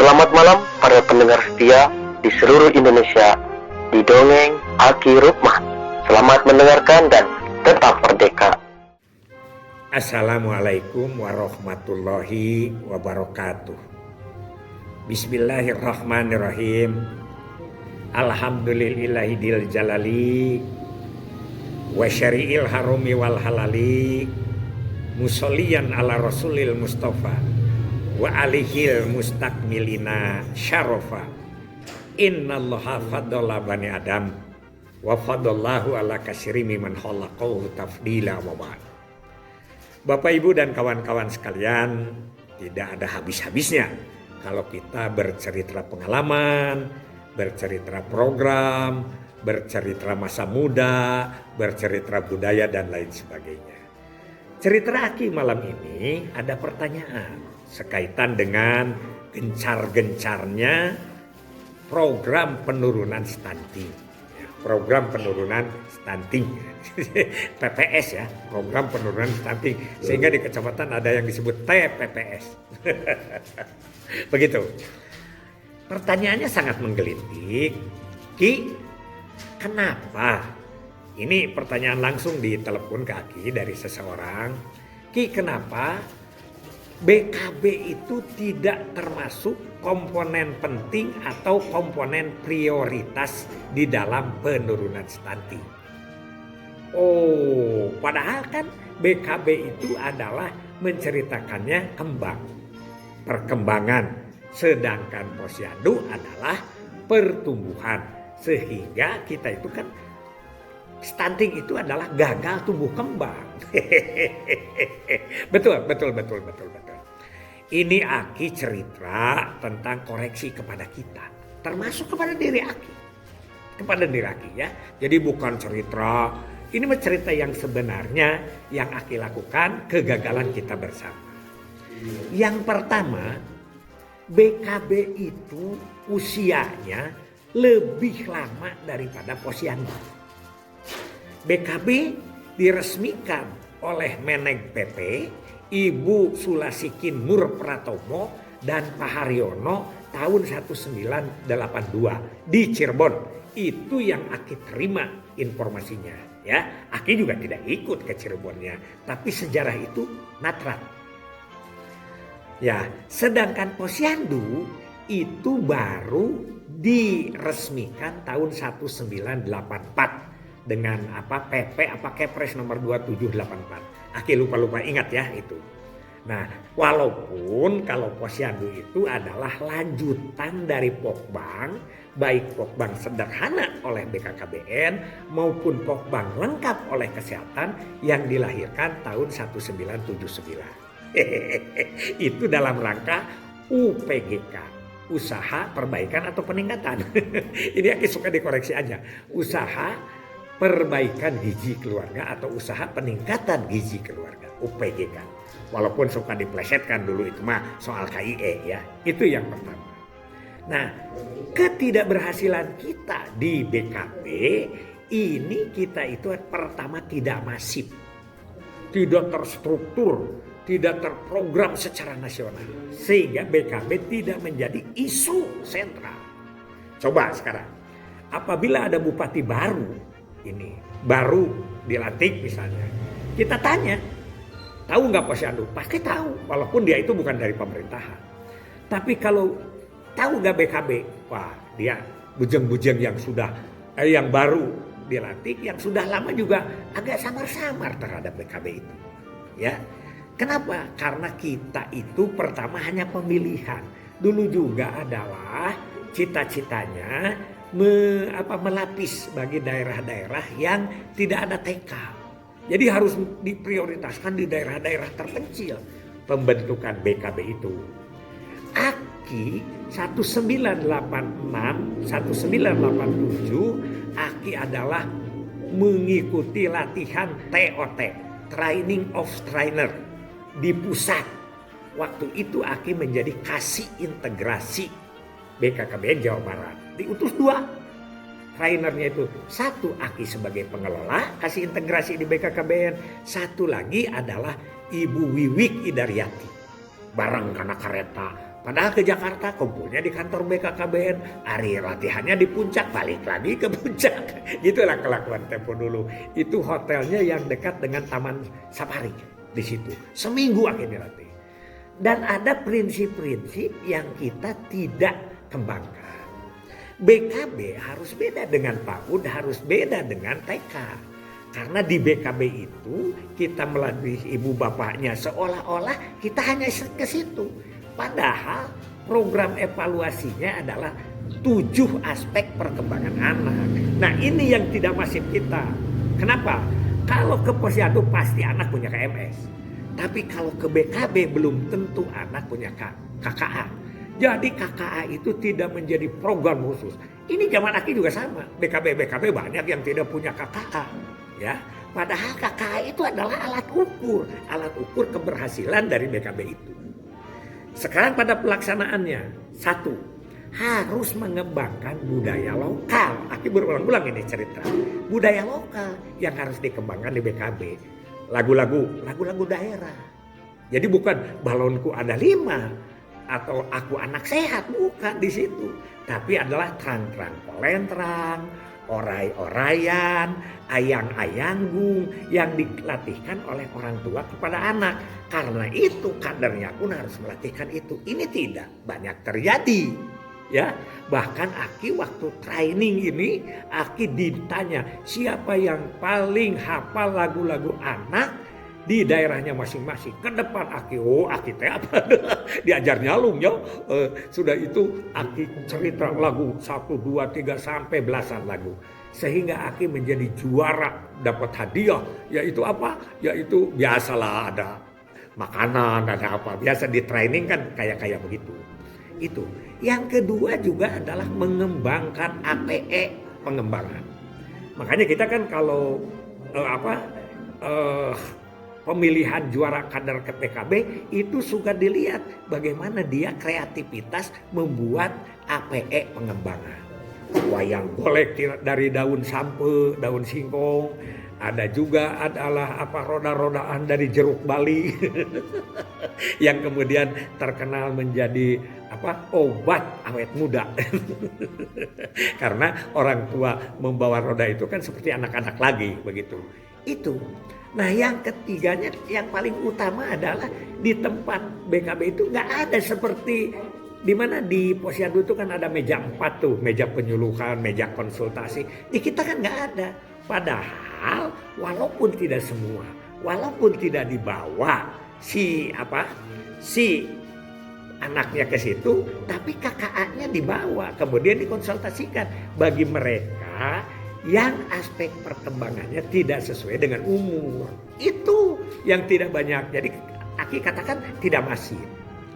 Selamat malam para pendengar setia di seluruh Indonesia di Dongeng Aki Rukman. Selamat mendengarkan dan tetap merdeka. Assalamualaikum warahmatullahi wabarakatuh. Bismillahirrahmanirrahim. Alhamdulillahidil jalali wa syari'il harumi wal halali musolliyan ala rasulil mustafa wa alihil mustakmilina syarofa. Innallaha faddala bani adam wa faddallahu ala kasirimi man khalaqahu tafdila wa ba'd. Bapak Ibu dan kawan-kawan sekalian, tidak ada habis-habisnya kalau kita bercerita pengalaman, bercerita program, bercerita masa muda, bercerita budaya dan lain sebagainya. Cerita Aki malam ini ada pertanyaan sekaitan dengan gencar-gencarnya program penurunan stunting. Program penurunan stunting, PPS ya, program penurunan stunting. Sehingga di kecamatan ada yang disebut TPPS. Begitu. Pertanyaannya sangat menggelitik. Ki, kenapa? Ini pertanyaan langsung ditelepon ke Aki dari seseorang. Ki, kenapa BKB itu tidak termasuk komponen penting atau komponen prioritas di dalam penurunan stunting? Oh, padahal kan BKB itu adalah menceritakannya perkembangan, sedangkan posyandu adalah pertumbuhan. Sehingga kita itu kan stunting itu adalah gagal tumbuh kembang. Betul. Ini Aki cerita tentang koreksi kepada kita, termasuk kepada diri Aki. Kepada diri Aki ya. Jadi bukan cerita, ini cerita yang sebenarnya yang Aki lakukan, kegagalan kita bersama. Yang pertama, BKB itu usianya lebih lama daripada posyandu. BKB diresmikan oleh Meneg PP Ibu Sulasikin Nur Pratomo dan Pak Haryono tahun 1982 di Cirebon. Itu yang Aki terima informasinya ya. Aki juga tidak ikut ke Cirebonnya, tapi sejarah itu natrat. Ya, sedangkan posyandu itu baru diresmikan tahun 1984 dengan PP Kepres nomor 2784. Aki lupa ingat ya itu. Nah, walaupun kalau posyandu itu adalah lanjutan dari pokbang, baik pokbang sederhana oleh BKKBN maupun pokbang lengkap oleh kesehatan yang dilahirkan tahun 1979. Itu dalam rangka UPGK, usaha perbaikan atau peningkatan. Ini Aki suka dikoreksi aja. Usaha perbaikan gizi keluarga atau usaha peningkatan gizi keluarga, UPGK. Walaupun suka diplesetkan dulu itu mah soal KIE ya. Itu yang pertama. Nah, ketidakberhasilan kita di BKB ini kita itu pertama tidak masif, tidak terstruktur, tidak terprogram secara nasional. Sehingga BKB tidak menjadi isu sentral. Coba sekarang, apabila ada bupati baru, ini baru dilantik misalnya, kita tanya, tahu nggak posyandu? Pasti tahu, walaupun dia itu bukan dari pemerintahan. Tapi kalau tahu nggak BKB, wah dia bujeng-bujeng yang sudah yang baru dilantik, yang sudah lama juga agak samar-samar terhadap BKB itu. Ya, kenapa? Karena kita itu pertama hanya pemilihan. Dulu juga adalah cita-citanya melapis bagi daerah-daerah yang tidak ada TK. Jadi harus diprioritaskan di daerah-daerah terpencil pembentukan BKB itu. Aki 1986, 1987 Aki adalah mengikuti latihan TOT, Training of Trainer di pusat. Waktu itu Aki menjadi kasih integrasi BKKBN Jawa Barat. Diutus 2 trainernya itu. Satu Aki sebagai pengelola kasih integrasi di BKKBN. Satu lagi adalah Ibu Wiwik Idaryati. Bareng karena kereta Padahal ke Jakarta kumpulnya di kantor BKKBN, hari latihannya di puncak, balik lagi ke puncak. Gitulah kelakuan Tempo dulu. Itu hotelnya yang dekat dengan Taman Safari di situ. Seminggu akhirnya latih. Dan ada prinsip-prinsip yang kita tidak kembangkan. BKB harus beda dengan PAUD, harus beda dengan TK. Karena di BKB itu kita melatih ibu bapaknya seolah-olah kita hanya ke situ. Padahal program evaluasinya adalah 7 aspek perkembangan anak. Nah ini yang tidak masif kita. Kenapa? Kalau ke Posyandu pasti anak punya KMS. Tapi kalau ke BKB belum tentu anak punya KKA. Jadi KKA itu tidak menjadi program khusus. Ini zaman Aki juga sama. BKB banyak yang tidak punya KKA. Ya, padahal KKA itu adalah alat ukur keberhasilan dari BKB itu. Sekarang pada pelaksanaannya, 1, harus mengembangkan budaya lokal. Aki berulang-ulang ini cerita. Budaya lokal yang harus dikembangkan di BKB. Lagu-lagu daerah. Jadi bukan balonku ada 5 atau aku anak sehat, bukan di situ. Tapi adalah terang-terang kolentrang, orai-oraian, ayang-ayanggung yang dilatihkan oleh orang tua kepada anak. Karena itu kadernya pun harus melatihkan itu. Ini tidak banyak terjadi. Ya, bahkan Aki waktu training ini Aki ditanya siapa yang paling hafal lagu-lagu anak di daerahnya masing-masing. Ke depan Aki, Aki teh apa? Diajar nyalung ya. Sudah itu Aki cerita lagu 1, 2, 3 sampai belasan lagu. Sehingga Aki menjadi juara, dapat hadiah. Yaitu apa? Yaitu biasalah ada makanan, ada apa. Biasa di training kan kayak begitu. Itu. Yang kedua juga adalah mengembangkan APE pengembangan. Makanya kita kan kalau pemilihan juara kader ke PKB itu suka dilihat bagaimana dia kreativitas membuat APE pengembangan. Wayang golek dari daun sampe, daun singkong. Ada juga adalah roda-rodaan dari jeruk Bali yang kemudian terkenal menjadi obat awet muda. Karena orang tua membawa roda itu kan seperti anak-anak lagi begitu. Itu. Nah yang ketiganya yang paling utama adalah di tempat BKB itu nggak ada seperti di mana di Posyandu itu kan ada meja 4 tuh, meja penyuluhan, meja konsultasi. Di kita kan nggak ada. Padahal walaupun tidak semua, walaupun tidak dibawa si anaknya ke situ, tapi KKA-nya dibawa, kemudian dikonsultasikan bagi mereka yang aspek perkembangannya tidak sesuai dengan umur. Itu yang tidak banyak. Jadi Aki katakan tidak masif.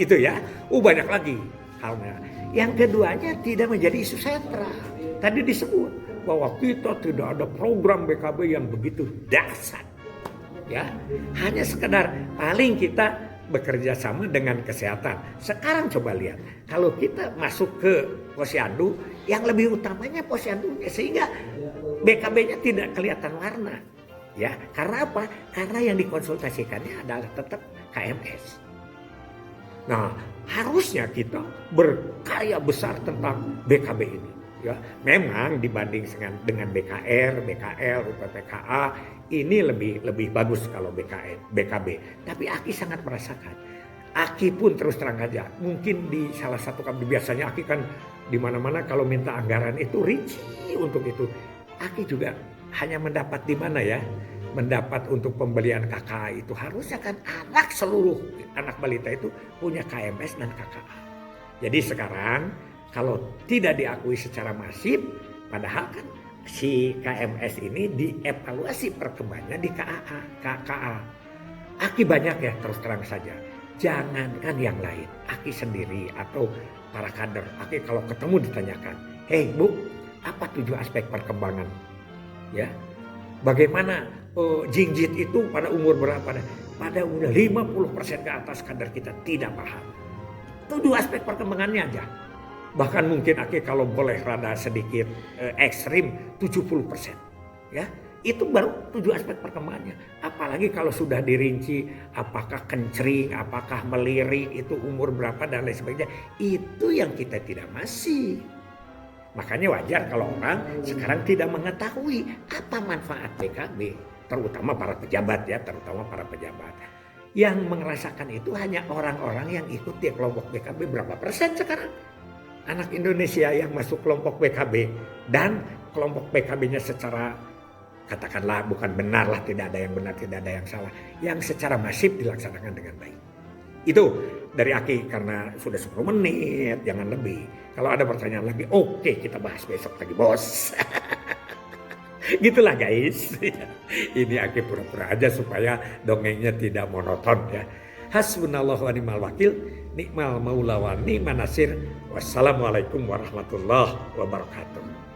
Itu ya. Banyak lagi halnya. Yang keduanya tidak menjadi isu sentral. Tadi disebut bahwa kita tidak ada program BKB yang begitu dahsyat. Ya, hanya sekedar paling kita bekerja sama dengan kesehatan. Sekarang coba lihat, kalau kita masuk ke Posyandu, yang lebih utamanya Posyandunya, sehingga BKB-nya tidak kelihatan warna. Ya, karena apa? Karena yang dikonsultasikannya adalah tetap KMS. Nah, harusnya kita berkarya besar tentang BKB ini. Ya, memang dibanding dengan BKR, BKL, UPPKA ini lebih bagus kalau BKB. Tapi Aki sangat merasakan. Aki pun terus terang aja, mungkin di salah satu kami biasanya Aki kan di mana-mana kalau minta anggaran itu rinci untuk itu. Aki juga hanya mendapat di mana ya? Mendapat untuk pembelian KKA itu harusnya kan seluruh anak balita itu punya KMS dan KKA. Jadi sekarang kalau tidak diakui secara masif, padahal kan si KMS ini dievaluasi perkembangannya di KKA. Aki banyak ya terus terang saja. Jangankan yang lain, Aki sendiri atau para kader. Aki kalau ketemu ditanyakan, "Hei Bu, apa 7 aspek perkembangan?" Ya, bagaimana jinjit itu pada umur berapa? Pada umur 50% ke atas kader kita tidak paham. 7 aspek perkembangannya aja. Bahkan mungkin Aki kalau boleh rada sedikit ekstrim 70%. Ya, Itu baru 7 aspek perkembangannya. Apalagi kalau sudah dirinci apakah kencring, apakah melirik, itu umur berapa dan lain sebagainya. Itu yang kita tidak masih. Makanya wajar kalau orang sekarang tidak mengetahui apa manfaat PKB. Terutama para pejabat ya, terutama para pejabat. Yang merasakan itu hanya orang-orang yang ikut di kelompok PKB. Berapa persen sekarang? Anak Indonesia yang masuk kelompok PKB. Dan kelompok PKB-nya secara katakanlah bukan benar lah, tidak ada yang benar, tidak ada yang salah. Yang secara masif dilaksanakan dengan baik. Itu dari Aki karena sudah 10 menit, jangan lebih. Kalau ada pertanyaan lagi, oke, kita bahas besok lagi bos. Gitulah guys. Ini Aki pura-pura aja supaya dongengnya tidak monoton ya. Hasbunallahu wa ni'mal wakil, ni'mal maula wa ni'man nasir. Wassalamualaikum warahmatullahi wabarakatuh.